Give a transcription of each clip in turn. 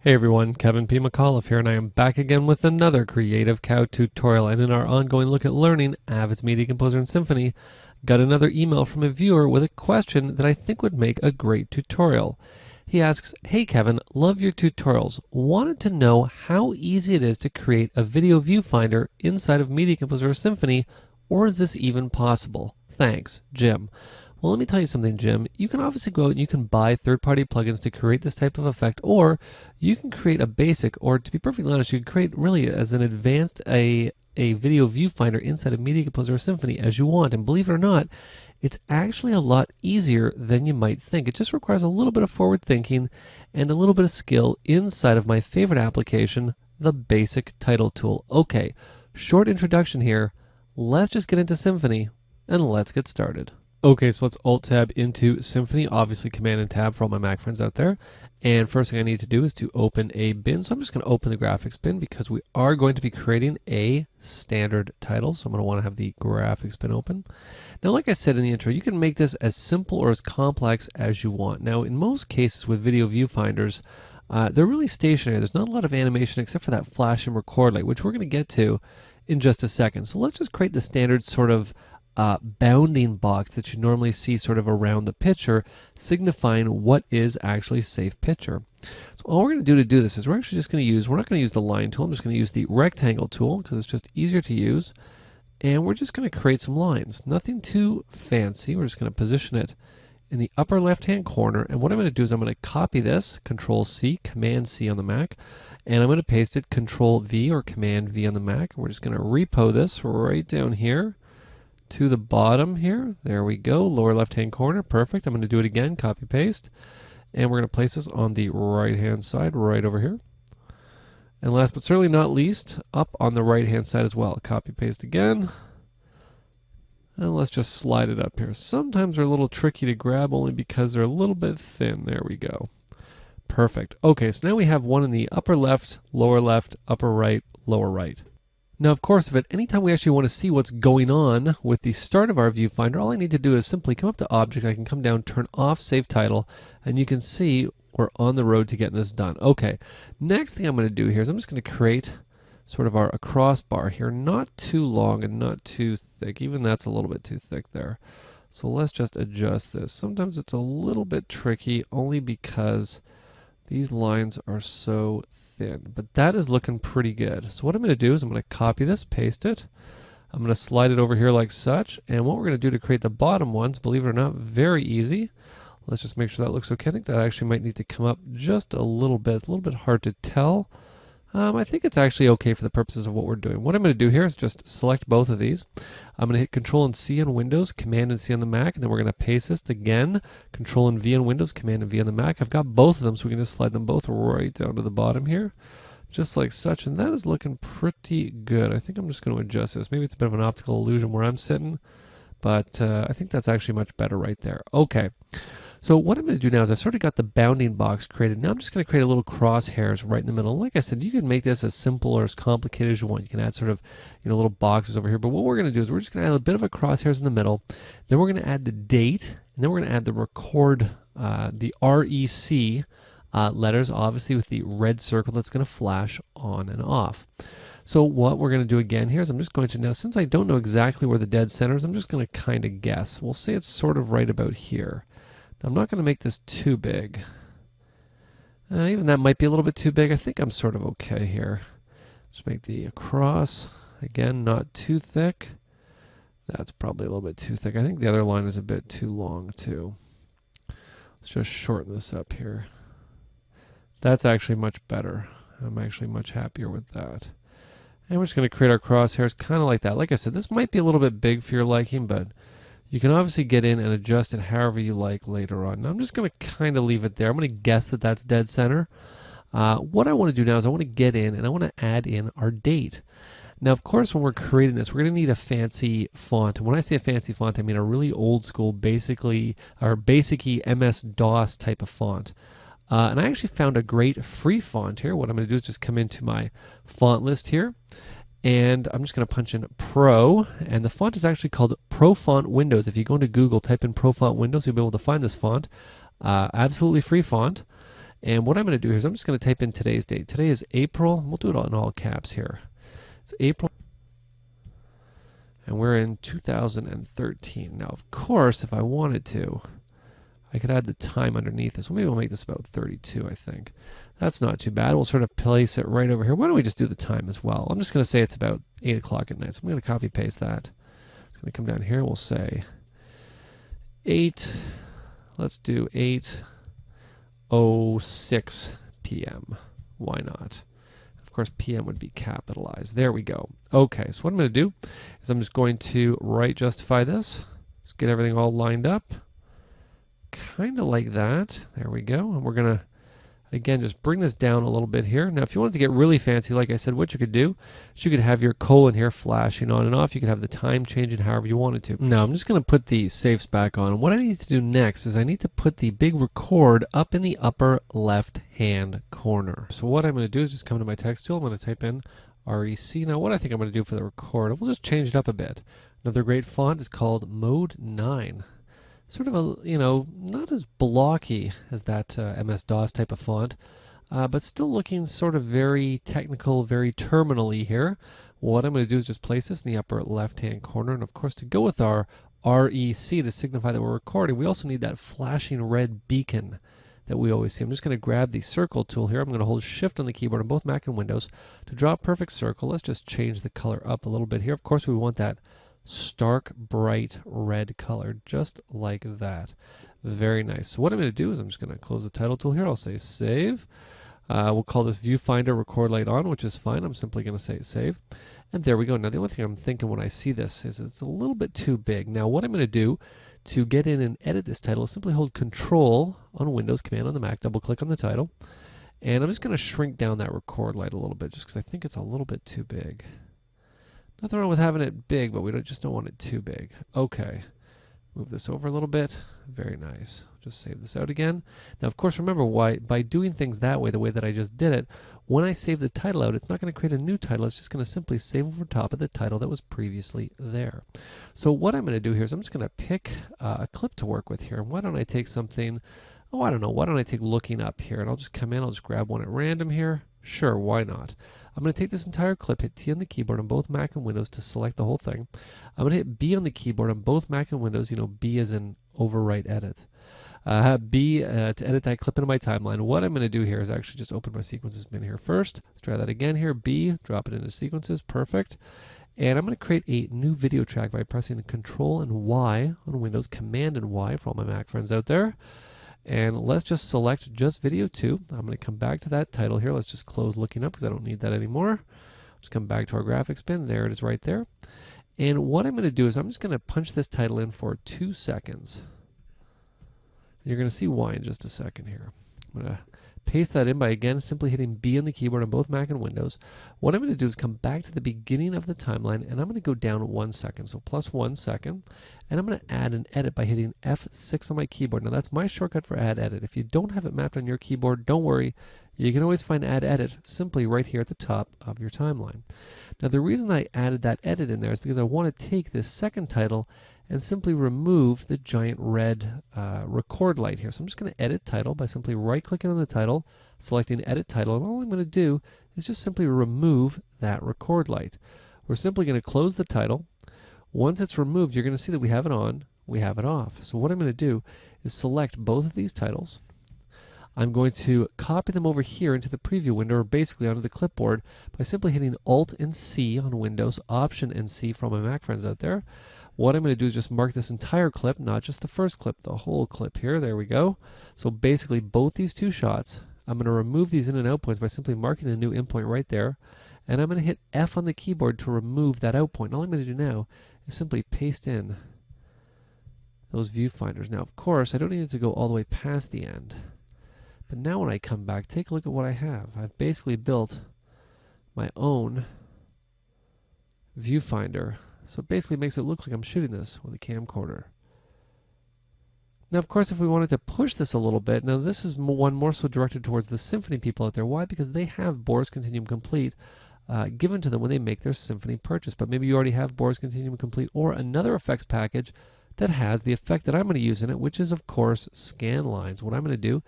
Hey everyone, Kevin P. McAuliffe here, and I am back again with another Creative Cow tutorial. And in our ongoing look at learning Avid's Media Composer and Symphony, got another email from a viewer with a question that I think would make a great tutorial. He asks, "Hey Kevin, love your tutorials. Wanted to know how easy it is to create a video viewfinder inside of Media Composer or Symphony, or is this even possible? Thanks, Jim." Well, let me tell you something, Jim. You can obviously go out and you can buy third-party plugins to create this type of effect, or you can create a basic, or to be perfectly honest, you can create really as an advanced a video viewfinder inside of Media Composer or Symphony as you want. And believe it or not, it's actually a lot easier than you might think. It just requires a little bit of forward thinking and a little bit of skill inside of my favorite application, the basic title tool. Okay, short introduction here. Let's just get into Symphony and let's get started. Okay, so let's Alt-Tab into Symphony, obviously Command and Tab for all my Mac friends out there. And first thing I need to do is to open a bin. So I'm just going to open the graphics bin because we are going to be creating a standard title. So I'm going to want to have the graphics bin open. Now, like I said in the intro, you can make this as simple or as complex as you want. Now, in most cases with video viewfinders, they're really stationary. There's not a lot of animation except for that flash and record light, which we're going to get to in just a second. So let's just create the standard sort of bounding box that you normally see sort of around the picture, signifying what is actually safe picture. So all we're going to do this is we're actually just going to use, we're not going to use the line tool, I'm just going to use the rectangle tool because it's just easier to use. And we're just going to create some lines. Nothing too fancy. We're just going to position it in the upper left-hand corner. And what I'm going to do is I'm going to copy this, Control-C, Command-C on the Mac. And I'm going to paste it, Control-V or Command-V on the Mac. And we're just going to repo this right down here to the bottom here. There we go, lower left-hand corner. Perfect. I'm going to do it again, copy-paste. And we're going to place this on the right-hand side, right over here. And last but certainly not least, up on the right-hand side as well. Copy-paste again. And let's just slide it up here. Sometimes they're a little tricky to grab only because they're a little bit thin. There we go. Perfect. Okay, so now we have one in the upper left, upper right, lower right. Now, of course, if at any time we actually want to see what's going on with the start of our viewfinder, all I need to do is simply come up to Object, I can come down, turn off Save Title, and you can see we're on the road to getting this done. Okay, next thing I'm going to do here is I'm just going to create sort of our across bar here, not too long and not too thick. Even that's a little bit too thick there. So let's just adjust this. Sometimes it's a little bit tricky only because these lines are so thin, but that is looking pretty good. So what I'm going to do is I'm going to copy this, paste it. I'm going to slide it over here like such, and what we're going to do to create the bottom ones, believe it or not, very easy. Let's just make sure that looks okay. I think that actually might need to come up just a little bit. It's a little bit hard to tell. I think it's actually okay for the purposes of what we're doing. What I'm going to do here is just select both of these. I'm going to hit Control and C on Windows, Command and C on the Mac, and then we're going to paste this again. Control and V on Windows, Command and V on the Mac. I've got both of them, so we can just slide them both right down to the bottom here, just like such. And that is looking pretty good. I think I'm just going to adjust this. Maybe it's a bit of an optical illusion where I'm sitting, but I think that's actually much better right there. Okay. So what I'm going to do now is I've sort of got the bounding box created. Now I'm just going to create a little crosshairs right in the middle. Like I said, you can make this as simple or as complicated as you want. You can add sort of, little boxes over here. But what we're going to do is we're just going to add a bit of a crosshairs in the middle. Then we're going to add the date, and then we're going to add the record, the REC letters, obviously with the red circle that's going to flash on and off. So what we're going to do again here is I'm just going to now, since I don't know exactly where the dead center is, I'm just going to kind of guess. We'll say it's sort of right about here. I'm not going to make this too big. Even that might be a little bit too big. I think I'm sort of okay here. Just make the across, again, not too thick. That's probably a little bit too thick. I think the other line is a bit too long too. Let's just shorten this up here. That's actually much better. I'm actually much happier with that. And we're just going to create our crosshairs kind of like that. Like I said, this might be a little bit big for your liking, but you can obviously get in and adjust it however you like later on. Now I'm just going to kind of leave it there. I'm going to guess that that's dead center. What I want to do now is I want to get in and I want to add in our date. Now, of course, when we're creating this, we're going to need a fancy font. And when I say a fancy font, I mean a really old school, basic-y MS-DOS type of font. And I actually found a great free font here. What I'm going to do is just come into my font list here. And I'm just going to punch in Pro, and the font is actually called Pro Font Windows. If you go into Google, type in Pro Font Windows, you'll be able to find this font. Absolutely free font. And what I'm going to do here is I'm just going to type in today's date. Today is April. We'll do it in all caps here. It's April, and we're in 2013. Now, of course, if I wanted to, I could add the time underneath this. Well, maybe we'll make this about 32, I think. That's not too bad. We'll sort of place it right over here. Why don't we just do the time as well? I'm just going to say it's about 8 o'clock at night. So I'm going to copy paste that. I'm going to come down here. We'll say 8. Let's do 8:06 p.m. Why not? Of course, p.m. would be capitalized. There we go. Okay, so what I'm going to do is I'm just going to right justify this. Just get everything all lined up. Kind of like that. There we go. And we're going to, again, just bring this down a little bit here. Now, if you wanted to get really fancy, like I said, what you could do is you could have your colon here flashing on and off. You could have the time changing however you wanted to. Now, I'm just going to put the safes back on. And what I need to do next is I need to put the big record up in the upper left-hand corner. So what I'm going to do is just come to my text tool. I'm going to type in REC. Now, what I think I'm going to do for the record, we'll just change it up a bit. Another great font is called Mode 9. Sort of a, not as blocky as that MS-DOS type of font, but still looking sort of very technical, very terminal-y here. What I'm going to do is just place this in the upper left-hand corner, and of course to go with our REC to signify that we're recording, we also need that flashing red beacon that we always see. I'm just going to grab the circle tool here. I'm going to hold Shift on the keyboard on both Mac and Windows to draw a perfect circle. Let's just change the color up a little bit here. Of course we want that stark, bright red color, just like that. Very nice. So what I'm going to do is I'm just going to close the title tool here. I'll say save. We'll call this Viewfinder record light on, which is fine. I'm simply going to say save. And there we go. Now the only thing I'm thinking when I see this is it's a little bit too big. Now what I'm going to do to get in and edit this title is simply hold Control on Windows, Command on the Mac, double click on the title. And I'm just going to shrink down that record light a little bit just because I think it's a little bit too big. Nothing wrong with having it big, but we just don't want it too big. Okay. Move this over a little bit. Very nice. Just save this out again. Now, of course, remember by doing things that way, the way that I just did it, when I save the title out, it's not going to create a new title. It's just going to simply save over top of the title that was previously there. So what I'm going to do here is I'm just going to pick a clip to work with here. And why don't I take something, I don't know, why don't I take looking up here? And I'll just come in, I'll just grab one at random here. Sure, why not? I'm going to take this entire clip, hit T on the keyboard on both Mac and Windows to select the whole thing. I'm going to hit B on the keyboard on both Mac and Windows, B as in overwrite edit. B to edit that clip into my timeline. What I'm going to do here is actually just open my sequences bin here first. Let's try that again here. B, drop it into sequences, perfect. And I'm going to create a new video track by pressing Control and Y on Windows, Command and Y for all my Mac friends out there. And let's just select just video 2. I'm going to come back to that title here. Let's just close looking up because I don't need that anymore. Just come back to our graphics bin. There it is right there. And what I'm going to do is I'm just going to punch this title in for 2 seconds. You're going to see why in just a second here. I'm going to paste that in by, again, simply hitting B on the keyboard on both Mac and Windows. What I'm going to do is come back to the beginning of the timeline, and I'm going to go down 1 second, so plus 1 second. And I'm going to add an edit by hitting F6 on my keyboard. Now, that's my shortcut for add edit. If you don't have it mapped on your keyboard, don't worry. You can always find add edit simply right here at the top of your timeline. Now, the reason I added that edit in there is because I want to take this second title and simply remove the giant red record light here. So I'm just going to edit title by simply right-clicking on the title, selecting edit title, and all I'm going to do is just simply remove that record light. We're simply going to close the title. Once it's removed, you're going to see that we have it on, we have it off. So what I'm going to do is select both of these titles. I'm going to copy them over here into the preview window, or basically onto the clipboard, by simply hitting Alt and C on Windows, Option and C for all my Mac friends out there. What I'm going to do is just mark this entire clip, not just the first clip, the whole clip here. There we go. So basically both these two shots, I'm going to remove these in and out points by simply marking a new in point right there. And I'm going to hit F on the keyboard to remove that out point. All I'm going to do now is simply paste in those viewfinders. Now, of course, I don't need it to go all the way past the end. But now when I come back, take a look at what I have. I've basically built my own viewfinder. So it basically makes it look like I'm shooting this with a camcorder. Now, of course, if we wanted to push this a little bit, now this is one more so directed towards the Symphony people out there. Why? Because they have Boris Continuum Complete given to them when they make their Symphony purchase. But maybe you already have Boris Continuum Complete or another effects package that has the effect that I'm going to use in it, which is, of course, scan lines. What I'm going to do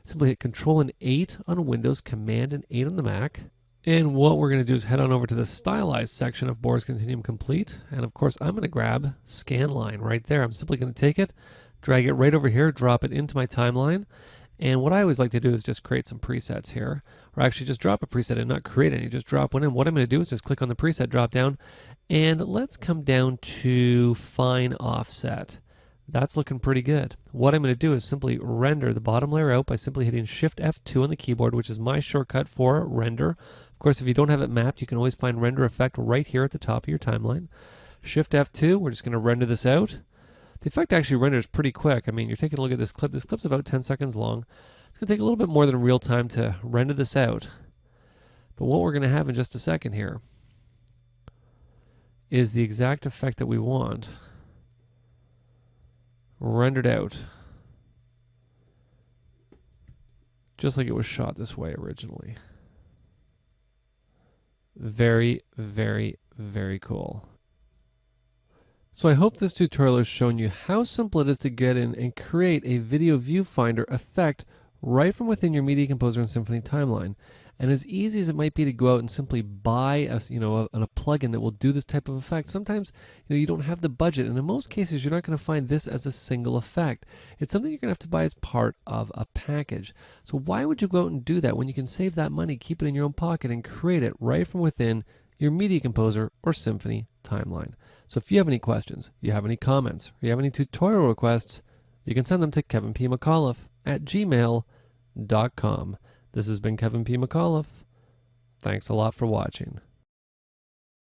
Simply hit Control and 8 on Windows, Command and 8 on the Mac. And what we're going to do is head on over to the Stylized section of Bohr's Continuum Complete. And of course, I'm going to grab Scanline right there. I'm simply going to take it, drag it right over here, drop it into my timeline. And what I always like to do is just create some presets here. Or actually just drop a preset and not create any, just drop one in. What I'm going to do is just click on the preset drop down. And let's come down to Fine Offset. That's looking pretty good. What I'm going to do is simply render the bottom layer out by simply hitting Shift F2 on the keyboard, which is my shortcut for render. Of course, if you don't have it mapped, you can always find Render Effect right here at the top of your timeline. Shift F2, we're just going to render this out. The effect actually renders pretty quick. I mean, you're taking a look at this clip. This clip's about 10 seconds long. It's going to take a little bit more than real time to render this out. But what we're going to have in just a second here is the exact effect that we want rendered out, just like it was shot this way originally. Very, very, very cool. So I hope this tutorial has shown you how simple it is to get in and create a video viewfinder effect right from within your Media Composer and Symphony timeline. And as easy as it might be to go out and simply buy a plugin that will do this type of effect, sometimes you don't have the budget, and in most cases you're not going to find this as a single effect. It's something you're going to have to buy as part of a package. So why would you go out and do that when you can save that money, keep it in your own pocket, and create it right from within your Media Composer or Symphony timeline? So if you have any questions, you have any comments, or you have any tutorial requests, you can send them to kevinpmcauliffe@gmail.com. This has been Kevin P. McAuliffe. Thanks a lot for watching.